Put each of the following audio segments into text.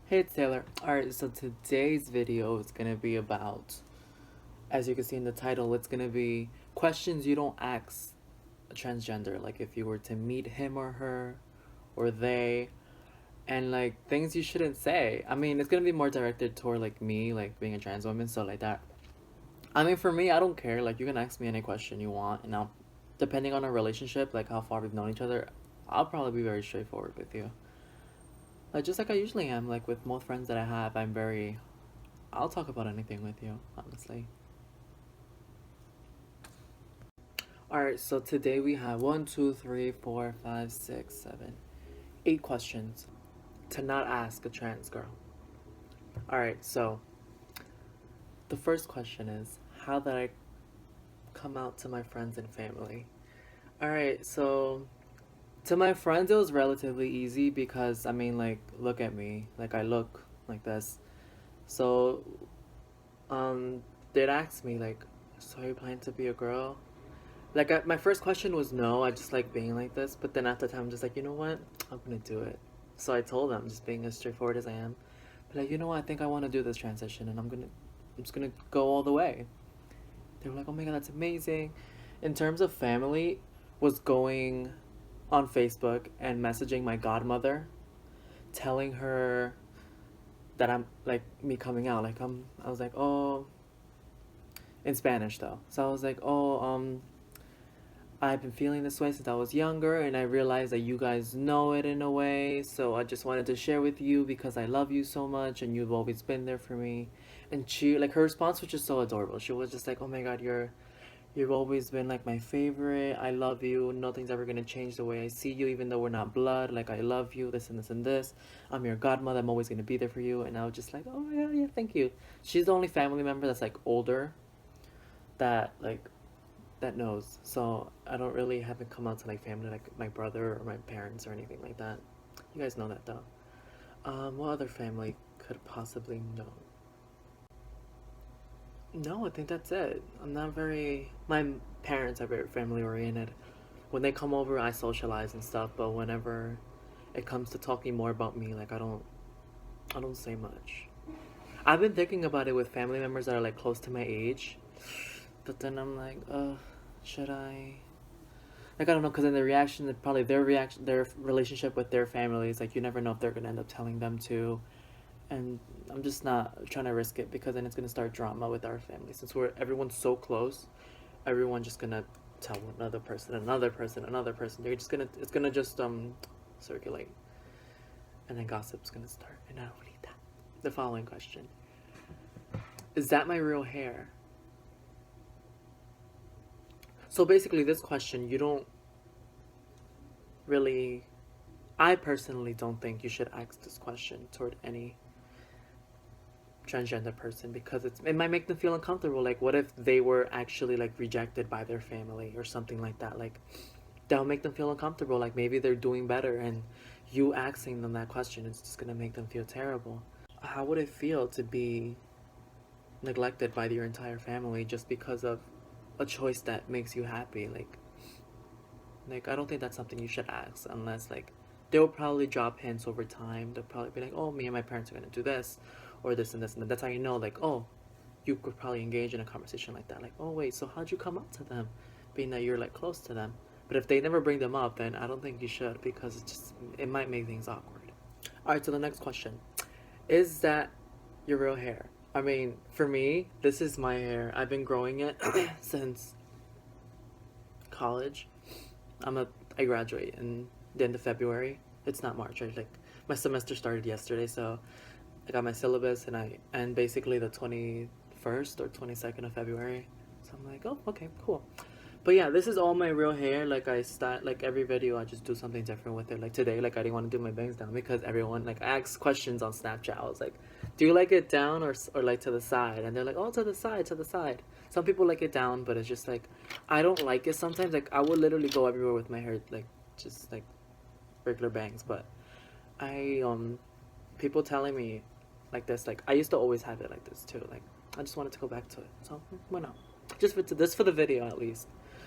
Hey, it's Taylor. Alright, so today's video is gonna be about, as you can see in the title, it's gonna be questions you don't ask a transgender. Like if you were to meet him or her, or they, and like things you shouldn't say. I mean, it's gonna be more directed toward like me, like being a trans woman, so like that. I mean, for me, I don't care. Like you can ask me any question you want, and depending on our relationship, like how far we've known each other, I'll probably be very straightforward with you. Like just like I usually am, like with most friends that I have, I'll talk about anything with you, honestly. Alright, so today we have one, two, three, four, five, six, seven, 8 questions to not ask a trans girl. Alright, so the first question is, how did I come out to my friends and family? Alright, so to my friends it was relatively easy because I mean like look at me. Like I look like this. So um they'd ask me like, so are you planning to be a girl? Like my first question was no. I just like being like this, but then after time, I'm just like, you know what? I'm gonna do it. So I told them, just being as straightforward as I am, but like, you know what? I think I want to do this transition, and I'm just gonna go all the way. They were like, oh my god, that's amazing. In terms of family, was going on Facebook and messaging my godmother, telling her that I'm like me coming out. I was like, oh, in Spanish though. So I was like, oh, I've been feeling this way since I was younger, and I realized that you guys know it in a way. So I just wanted to share with you because I love you so much, and you've always been there for me. And she, like, her response was just so adorable. She was just like, "Oh my God, you've always been like my favorite. I love you. Nothing's ever gonna change the way I see you, even though we're not blood. Like I love you. This and this and this. I'm your godmother. I'm always gonna be there for you." And I was just like, "Oh yeah, yeah, thank you." She's the only family member that's like older that knows. So I don't really haven't come out to like family like my brother or my parents or anything like that. You guys know that though. What other family could possibly know? No, I think that's it. I'm not very. My parents are very family oriented. When they come over, I socialize and stuff. But whenever it comes to talking more about me, like I don't say much. I've been thinking about it with family members that are like close to my age, but then I'm like, should I? Like I don't know, because in the reaction, probably their relationship with their families, like you never know if they're gonna end up telling them to, and I'm just not trying to risk it because then it's gonna start drama with our family since everyone's so close. Everyone just gonna tell another person, another person, another person. They're just gonna it's gonna just circulate, and then gossip's gonna start, and I don't need that. The following question: is that my real hair? So basically, this question you don't really I personally don't think you should ask this question toward any transgender person because it might make them feel uncomfortable. Like, what if they were actually like rejected by their family or something like that? Like, that'll make them feel uncomfortable. Like, maybe they're doing better, and you asking them that question is just gonna make them feel terrible. How would it feel to be neglected by your entire family just because of a choice that makes you happy? Like I don't think that's something you should ask unless like they'll probably drop hints over time. They'll probably be like, "Oh, me and my parents are gonna do this, or this and this and that." That's how you know, like, oh, you could probably engage in a conversation like that. Like, "Oh, wait, so how'd you come up to them?" Being that you're like close to them. But if they never bring them up, then I don't think you should because it might make things awkward. All right, so the next question is that your real hair? I mean, for me, this is my hair. I've been growing it since college. I graduate in the end of February. It's not March. Like my semester started yesterday, so I got my syllabus and basically the 21st or 22nd of February. So I'm like, oh, okay, cool. But yeah, this is all my real hair. Like I start like every video, I just do something different with it. Like today, like I didn't want to do my bangs down because everyone like asks questions on Snapchat. I was like, do you like it down or like to the side? And they're like, oh, to the side, to the side. Some people like it down, but it's just like I don't like it sometimes. Like I would literally go everywhere with my hair, like just like regular bangs. But I people telling me like this, like I used to always have it like this too. Like I just wanted to go back to it. So why not? Just for this for the video at least.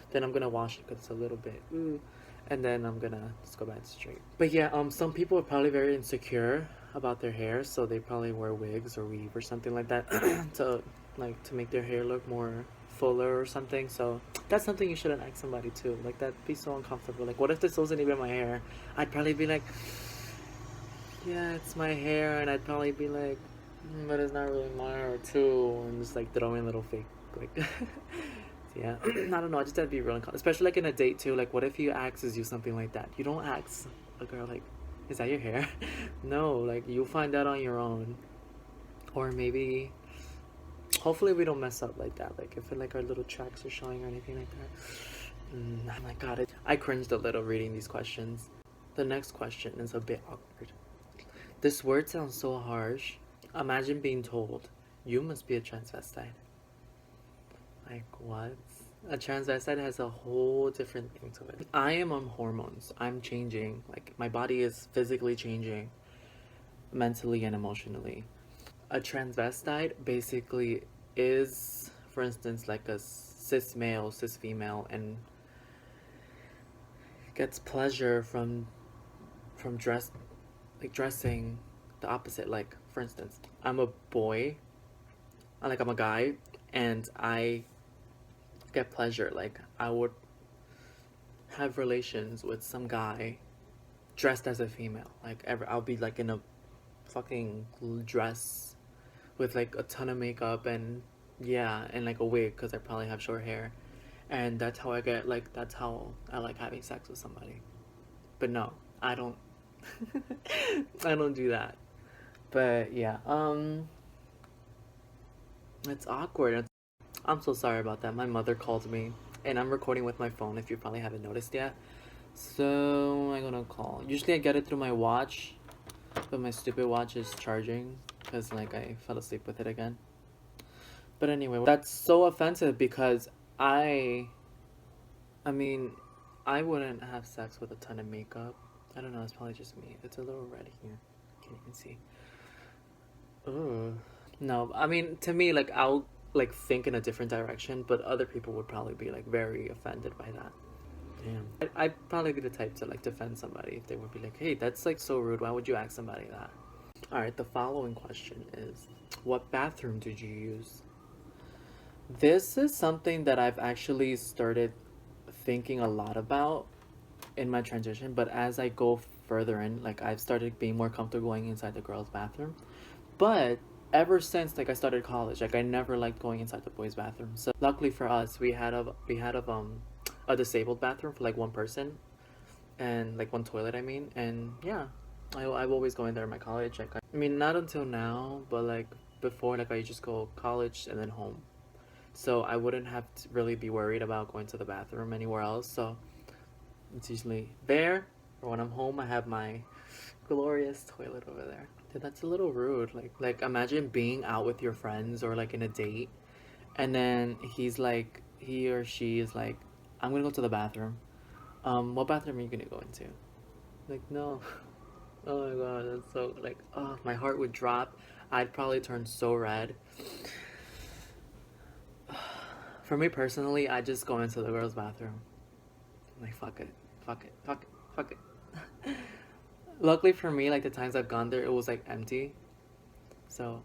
Then I'm gonna wash it because it's a little bit and then I'm gonna just go back straight. But yeah, some people are probably very insecure about their hair, so they probably wear wigs or weave or something like that to to make their hair look more fuller or something. So that's something you shouldn't ask somebody too. Like that'd be so uncomfortable. Like what if this wasn't even my hair? I'd probably be like, yeah, it's my hair, and I'd probably be like, but it's not really my hair too, and just like throwing little fake like. Yeah, I don't know. I just had to be real uncomfortable, especially like in a date too. Like, what if he asks you something like that? You don't ask a girl like, "Is that your hair?" No, like you'll find out on your own, or maybe, hopefully, we don't mess up like that. Like if like our little tracks are showing or anything like that. Oh my god, I cringed a little reading these questions. The next question is a bit awkward. This word sounds so harsh. Imagine being told, "You must be a transvestite." Like what? A transvestite has a whole different thing to it. I am on hormones. I'm changing. Like my body is physically changing, mentally and emotionally. A transvestite basically is, for instance, like a cis male, cis female, and gets pleasure from dressing the opposite. Like for instance, I'm a boy, I'm a guy, and I get pleasure. Like I would have relations with some guy dressed as a female. Like I'll be like in a fucking dress with like a ton of makeup and yeah, and like a wig because I probably have short hair, and that's how I get like that's how I like having sex with somebody. But no, I don't. I don't do that. But yeah, it's awkward. I'm so sorry about that. My mother called me, and I'm recording with my phone. If you probably haven't noticed yet. So I'm gonna call. Usually I get it through my watch, but my stupid watch is charging because like I fell asleep with it again. But anyway, that's so offensive because I, I mean, I wouldn't have sex with a ton of makeup. I don't know. It's probably just me. It's a little red here. Can't even see. Ugh. No, I mean to me, like I'll like think in a different direction, but other people would probably be like very offended by that. Damn. I'd probably be the type to like defend somebody if they would be like, hey, that's like so rude. Why would you ask somebody that? All right, the following question is, what bathroom did you use? This is something that I've actually started thinking a lot about in my transition, but as I go further in, like I've started being more comfortable going inside the girls' bathroom. But ever since like I started college, like I never liked going inside the boys' bathroom. So luckily for us, we had a disabled bathroom for like one person and like one toilet. I mean, and yeah, I've always go in there in my college. Like I mean, not until now, but like before, like I just go college and then home. So I wouldn't have to really be worried about going to the bathroom anywhere else. So it's usually there, or when I'm home, I have my glorious toilet over there. Dude, that's a little rude. Like imagine being out with your friends or like in a date, and then he or she is like, I'm gonna go to the bathroom. What bathroom are you gonna go into? Like, no. Oh my god, that's so like, oh, my heart would drop. I'd probably turn so red. For me personally, I just go into the girls' bathroom. Like, fuck it, fuck it, fuck it, fuck it. Luckily for me, like the times I've gone there, it was like empty. So,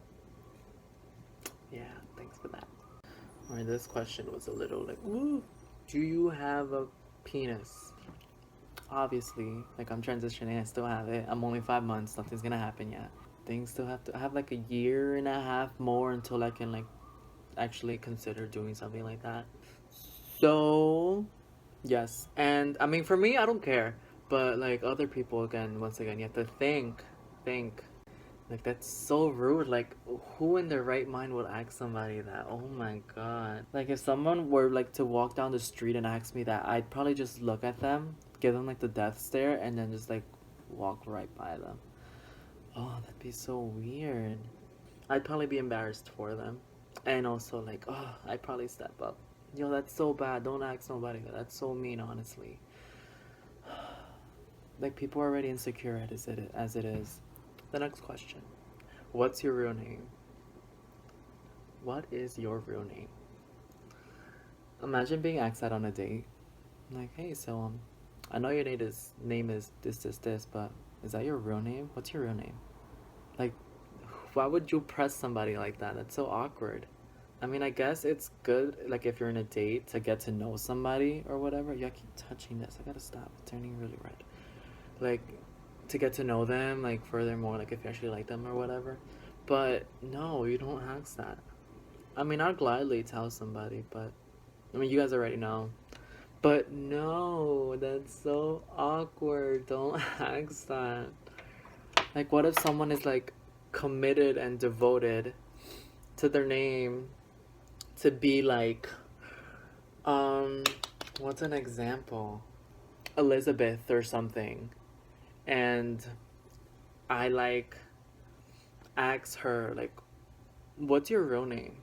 yeah, thanks for that. Alright, this question was a little like, ooh, do you have a penis? Obviously, like I'm transitioning, I still have it. I'm only 5 months, nothing's gonna happen yet. Things still have to, I have like a year and a half more until I can like actually consider doing something like that. So, yes. And I mean, for me, I don't care. But like other people, again, once again, you have to think. Like that's so rude. Like who in their right mind would ask somebody that? Oh my god. Like if someone were like to walk down the street and ask me that, I'd probably just look at them, give them like the death stare, and then just like walk right by them. Oh, that'd be so weird. I'd probably be embarrassed for them. And also like, oh, I'd probably step up. Yo, that's so bad. Don't ask nobody that. That's so mean, honestly. Like people are already insecure as it is. The next question. What's your real name? What is your real name? Imagine being asked that on a date. Like, hey, so I know your name is this, but is that your real name? What's your real name? Like, why would you press somebody like that? That's so awkward. I mean, I guess it's good, like, if you're in a date to get to know somebody or whatever. Yeah, I keep touching this. I gotta stop. It's turning really red. Like, to get to know them, like, furthermore, like, if you actually like them or whatever. But no, you don't ask that. I mean, I'd gladly tell somebody, but I mean, you guys already know. But no, that's so awkward. Don't ask that. Like, what if someone is like committed and devoted to their name to be like, um, what's an example? Elizabeth or something. And I like ask her, like, what's your real name?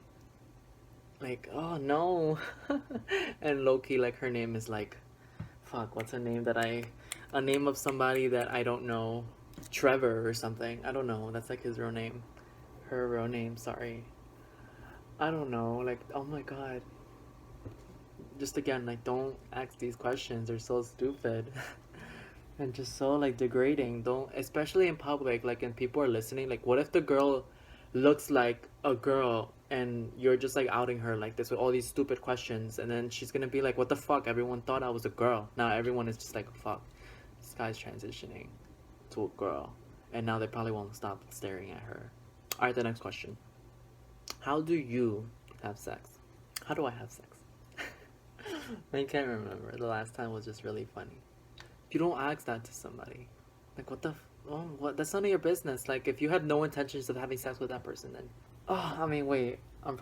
Like, oh no. And low key, like, her name is like, fuck, what's a name of somebody that I don't know. Trevor or something. I don't know. That's like his real name. Her real name, sorry. I don't know. Like, oh my god. Just again, like, don't ask these questions. They're so stupid. And just so, like, degrading. Don't, especially in public, like, and people are listening. Like, what if the girl looks like a girl and you're just, like, outing her like this with all these stupid questions? And then she's gonna be like, what the fuck? Everyone thought I was a girl. Now everyone is just like, fuck. This guy's transitioning to a girl. And now they probably won't stop staring at her. Alright, the next question. How do you have sex? How do I have sex? I can't remember. The last time was just really funny. You don't ask that to somebody. Like, what the? Oh, what? That's none of your business. Like, if you had no intentions of having sex with that person, then. Oh, I mean, wait. I'm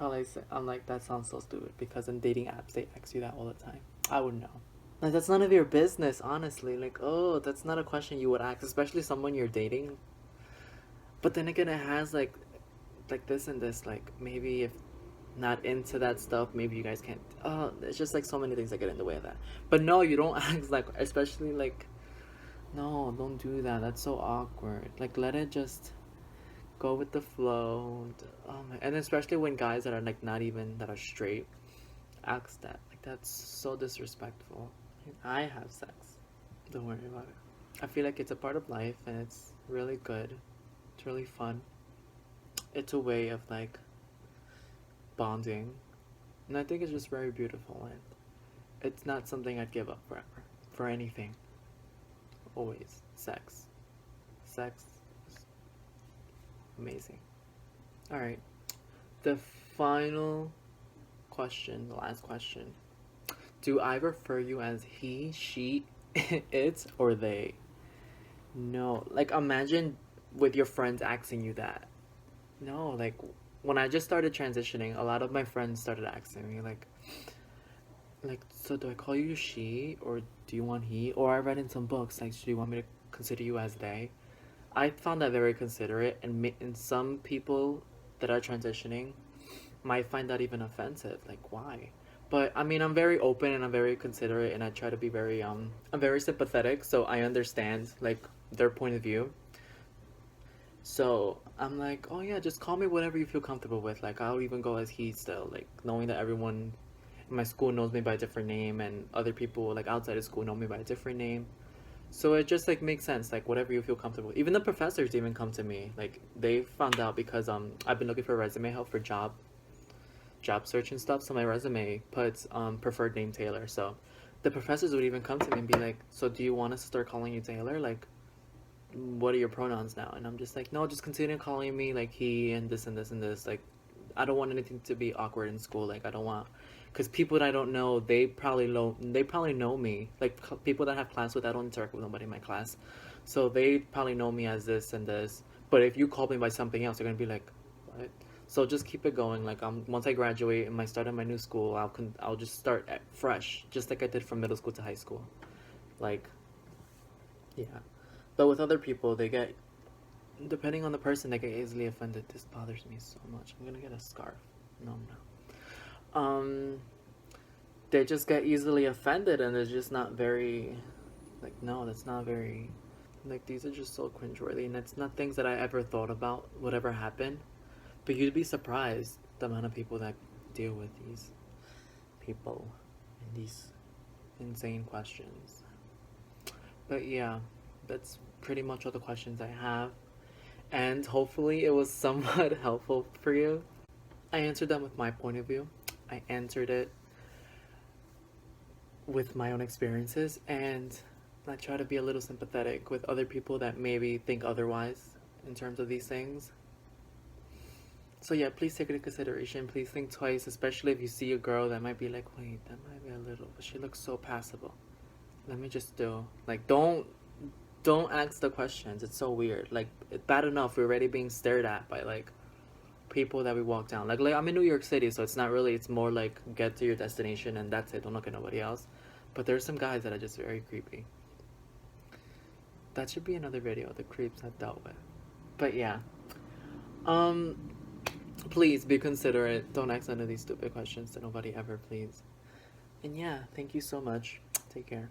like, that sounds so stupid because in dating apps, they ask you that all the time. I wouldn't know. Like, that's none of your business, honestly. Like, oh, that's not a question you would ask, especially someone you're dating. But then again, it has, like this and this. Like, maybe if not into that stuff, maybe you guys can't. Oh, it's just like so many things that get in the way of that. But no, you don't ask, like, especially like, no, don't do that. That's so awkward. Like, let it just go with the flow. Oh my, and especially when guys that are like not even that are straight ask that. Like, that's so disrespectful. I have sex. Don't worry about it. I feel like it's a part of life and it's really good. It's really fun. It's a way of like bonding. And I think it's just very beautiful and it's not something I'd give up forever. For anything. Always. Sex. Sex is amazing. Alright. The final question, the last question. Do I refer you as he, she, it, or they? No. Like, imagine with your friends asking you that. No, like, when I just started transitioning, a lot of my friends started asking me, like, so do I call you she, or do you want he? Or I read in some books, like, do you want me to consider you as they? I found that very considerate, and some people that are transitioning might find that even offensive. Like, why? But I mean, I'm very open and I'm very considerate, and I try to be very I'm very sympathetic, so I understand like their point of view. So I'm like, oh yeah, just call me whatever you feel comfortable with. Like, I'll even go as he still, like knowing that everyone in my school knows me by a different name, and other people like outside of school know me by a different name. So it just like makes sense, like whatever you feel comfortable. Even the professors even come to me. Like, they found out because I've been looking for resume help for job search and stuff. So my resume puts preferred name Taylor. So the professors would even come to me and be like, so do you want us to start calling you Taylor? Like, what are your pronouns now? And I'm just like, no, just continue calling me like he and this and this and this. Like, I don't want anything to be awkward in school. Like, I don't want, because people that I don't know, they probably know me. Like, people that I have class with, I don't interact with nobody in my class, so they probably know me as this and this. But if you call me by something else, they're gonna be like, what? So just keep it going. Like, once I graduate and I start at my new school, I'll just start fresh, just like I did from middle school to high school. Like, yeah. But with other people, they get, depending on the person, they get easily offended. This bothers me so much. I'm gonna get a scarf. No, I'm not. They just get easily offended, and it's just not very, like, no, that's not very, like, these are just so cringeworthy, and it's not things that I ever thought about would ever happen. But you'd be surprised the amount of people that deal with these people and these insane questions. But yeah, that's pretty much all the questions I have. And hopefully it was somewhat helpful for you. I answered them with my point of view. I answered it with my own experiences, and I try to be a little sympathetic with other people that maybe think otherwise in terms of these things. So yeah, please take it into consideration. Please think twice, especially if you see a girl that might be like, wait, that might be a little, but she looks so passable. Let me just do like don't ask the questions. It's so weird. Like bad enough we're already being stared at by like people that we walk down. Like I'm in New York City, so it's not really. It's more like get to your destination and that's it. Don't look at nobody else. But there's some guys that are just very creepy. That should be another video. The creeps I've dealt with. But yeah, um, please be considerate. Don't ask none of these stupid questions to nobody ever, please. And yeah, thank you so much. Take care.